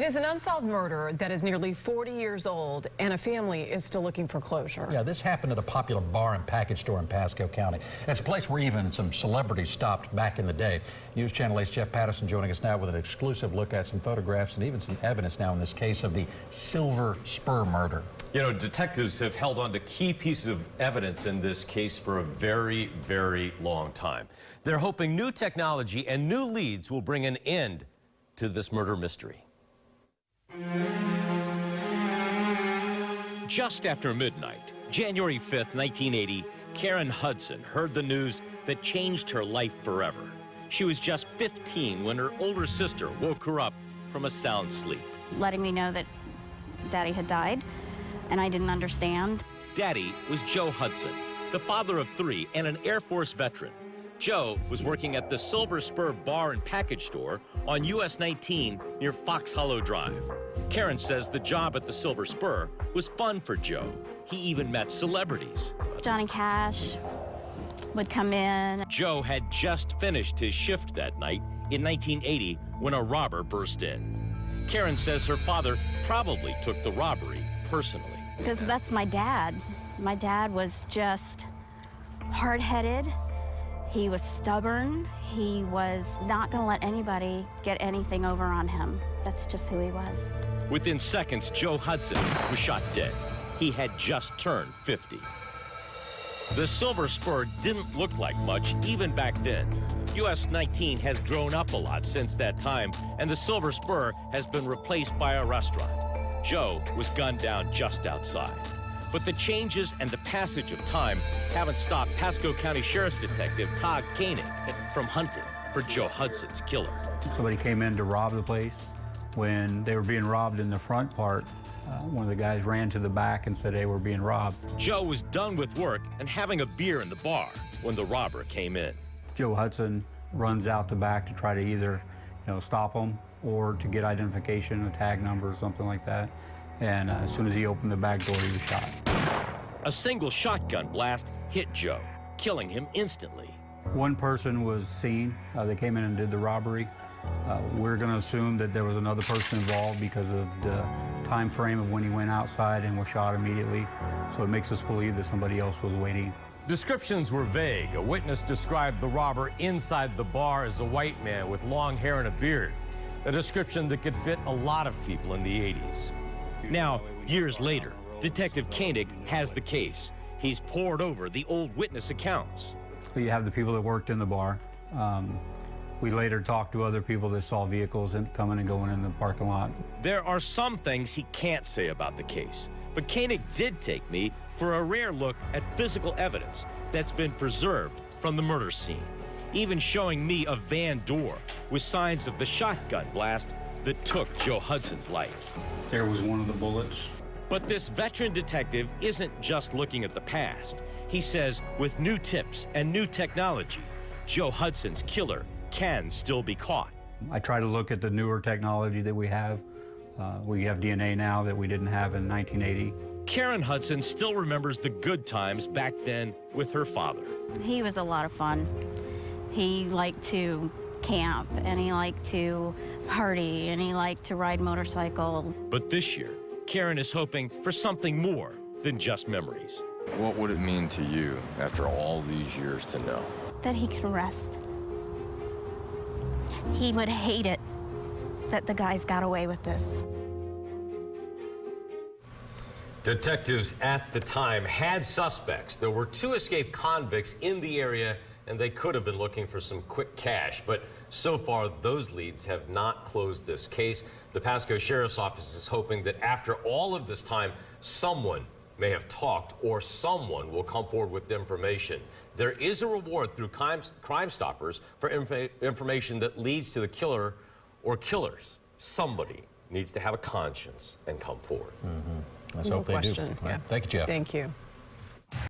It is an unsolved murder that is nearly 40 years old, and a family is still looking for closure. Yeah, this happened at a popular bar and package store in Pasco County. And it's a place where even some celebrities stopped back in the day. News Channel 8's Jeff Patterson joining us now with an exclusive look at some photographs and even some evidence now in this case of the Silver Spur murder. You know, detectives have held on to key pieces of evidence in this case for a very, very long time. They're hoping new technology and new leads will bring an end to this murder mystery. Just after midnight, January 5th, 1980, Karen Hudson heard the news that changed her life forever. She was just 15 when her older sister woke her up from a sound sleep. Letting me know that Daddy had died, and I didn't understand. Daddy was Joe Hudson, the father of 3 and an Air Force veteran. Joe was working at the Silver Spur bar and package store on US 19 near Fox Hollow Drive. Karen says the job at the Silver Spur was fun for Joe. He even met celebrities. Johnny Cash would come in. Joe had just finished his shift that night in 1980 when a robber burst in. Karen says her father probably took the robbery personally. Because that's my dad. My dad was just hard-headed. He was stubborn. He was not going to let anybody get anything over on him. That's just who he was. Within seconds, Joe Hudson was shot dead. He had just turned 50. The Silver Spur didn't look like much even back then. US 19 has grown up a lot since that time, and the Silver Spur has been replaced by a restaurant. Joe was gunned down just outside. But the changes and the passage of time haven't stopped Pasco County Sheriff's Detective Todd Koenig from hunting for Joe Hudson's killer. Somebody came in to rob the place. When they were being robbed in the front part, one of the guys ran to the back and said they were being robbed. Joe was done with work and having a beer in the bar when the robber came in. Joe Hudson runs out the back to try to either, stop him or to get identification, a tag number or something like that. And as soon as he opened the back door, he was shot. A single shotgun blast hit Joe, killing him instantly. One person was seen. They came in and did the robbery. We're going to assume that there was another person involved because of the time frame of when he went outside and was shot immediately. So it makes us believe that somebody else was waiting. Descriptions were vague. A witness described the robber inside the bar as a white man with long hair and a beard, a description that could fit a lot of people in the 80s. Now, years later, Detective Koenig has the case. He's pored over the old witness accounts. You have the people that worked in the bar. We later talked to other people that saw vehicles coming and going in the parking lot. There are some things he can't say about the case, but Koenig did take me for a rare look at physical evidence that's been preserved from the murder scene, even showing me a van door with signs of the shotgun blast that took Joe Hudson's life. There was one of the bullets. But this veteran detective isn't just looking at the past. He says with new tips and new technology, Joe Hudson's killer can still be caught. I try to look at the newer technology that we have. We have DNA now that we didn't have in 1980. Karen Hudson still remembers the good times back then with her father. He was a lot of fun. He liked to camp, and he liked to party, and he liked to ride motorcycles. But this year, Karen is hoping for something more than just memories. What would it mean to you after all these years to know? That he could rest. He would hate it that the guys got away with this. Detectives at the time had suspects. There were 2 escaped convicts in the area, and they could have been looking for some quick cash. But so far, those leads have not closed this case. The Pasco Sheriff's Office is hoping that after all of this time, someone may have talked or someone will come forward with information. There is a reward through Crime Stoppers for information that leads to the killer or killers. Somebody needs to have a conscience and come forward. Let's hope they do. Yeah. Thank you, Jeff. Thank you.